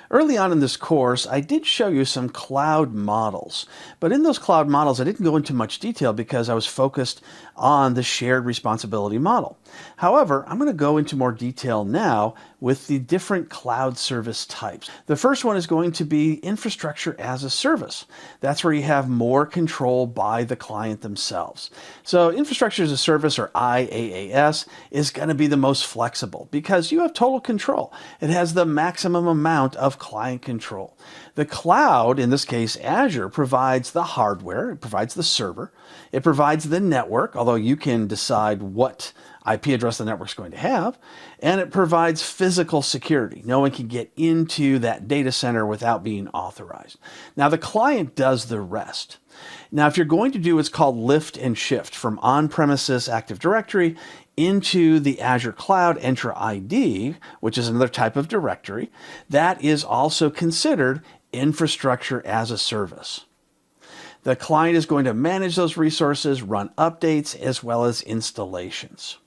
Early on in this course, I did show you some cloud models, but in those cloud models, I didn't go into much detail because I was focused on the shared responsibility model. However, I'm going to go into more detail now with the different cloud service types. The first one is going to be infrastructure as a service. That's where you have more control by the client themselves. So infrastructure as a service, or IaaS, is going to be the most flexible because you have total control. It has the maximum amount of client control. The cloud, in this case Azure, provides the hardware, it provides the server, it provides the network, although you can decide what IP address the network's going to have, and it provides physical security. No one can get into that data center without being authorized. Now the client does the rest. Now if you're going to do what's called lift and shift from on-premises Active Directory into the Azure Cloud Entra ID, which is another type of directory, that is also considered infrastructure as a service. The client is going to manage those resources, run updates, as well as installations.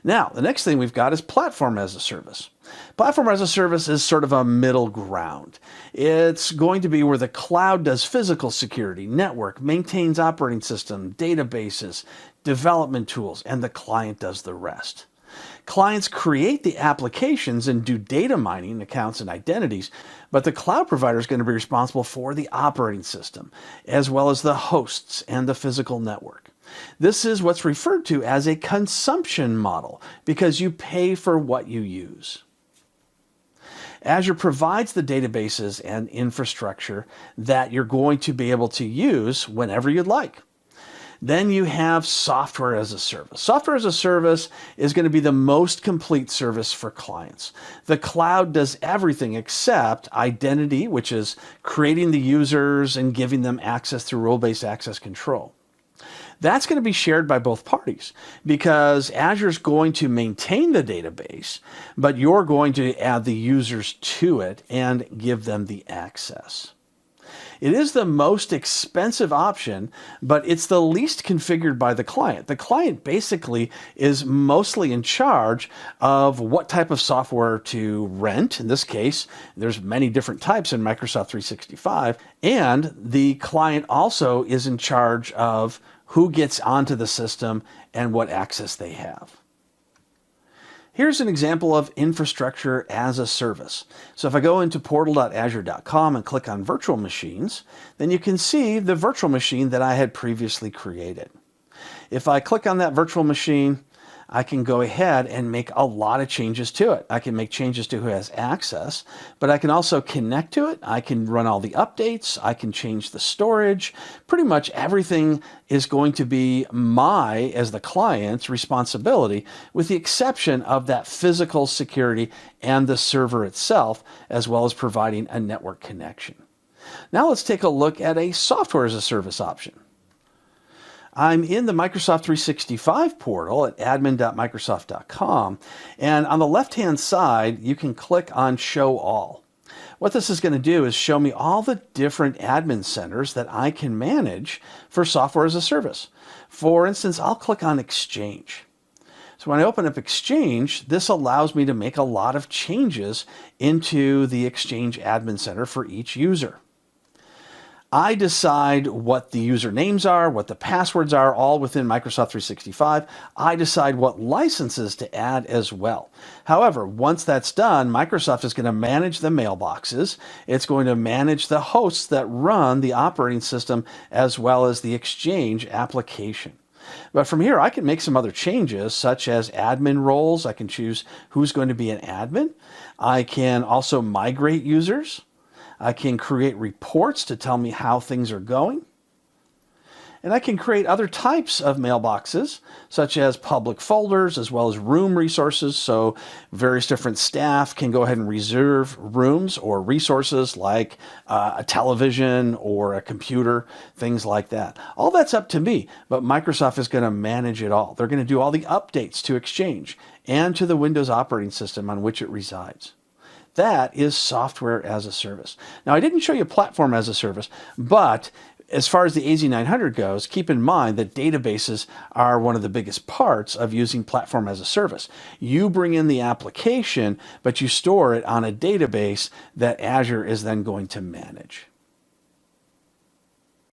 Now, the next thing we've got is platform as a service. Platform as a service is sort of a middle ground. It's going to be where the cloud does physical security, network, maintains operating system, databases, development tools, and the client does the rest. Clients create the applications and do data mining, accounts, and identities, but the cloud provider is going to be responsible for the operating system, as well as the hosts and the physical network. This is what's referred to as a consumption model because you pay for what you use. Azure provides the databases and infrastructure that you're going to be able to use whenever you'd like. Then you have software as a service. Software as a service is going to be the most complete service for clients. The cloud does everything except identity, which is creating the users and giving them access through role-based access control. That's going to be shared by both parties because Azure is going to maintain the database, but you're going to add the users to it and give them the access. It is the most expensive option, but it's the least configured by the client. The client basically is mostly in charge of what type of software to rent. In this case, there's many different types in Microsoft 365, and the client also is in charge of who gets onto the system and what access they have. Here's an example of infrastructure as a service. So if I go into portal.azure.com and click on virtual machines, then you can see the virtual machine that I had previously created. If I click on that virtual machine, I can go ahead and make a lot of changes to it. I can make changes to who has access, but I can also connect to it. I can run all the updates. I can change the storage. Pretty much everything is going to be as the client's responsibility, with the exception of that physical security and the server itself, as well as providing a network connection. Now let's take a look at a software as a service option. I'm in the Microsoft 365 portal at admin.microsoft.com, and on the left-hand side, you can click on Show All. What this is going to do is show me all the different admin centers that I can manage for software as a service. For instance, I'll click on Exchange. So when I open up Exchange, this allows me to make a lot of changes into the Exchange admin center for each user. I decide what the usernames are, what the passwords are, all within Microsoft 365. I decide what licenses to add as well. However, once that's done, Microsoft is going to manage the mailboxes. It's going to manage the hosts that run the operating system as well as the Exchange application. But from here, I can make some other changes, such as admin roles. I can choose who's going to be an admin. I can also migrate users. I can create reports to tell me how things are going. And I can create other types of mailboxes, such as public folders, as well as room resources. So various different staff can go ahead and reserve rooms or resources like a television or a computer, things like that. All that's up to me, but Microsoft is going to manage it all. They're going to do all the updates to Exchange and to the Windows operating system on which it resides. That is software as a service. Now, I didn't show you platform as a service, but As far as the AZ900 goes, keep in mind that databases are one of the biggest parts of using platform as a service. You bring in the application, but you store it on a database that Azure is then going to manage.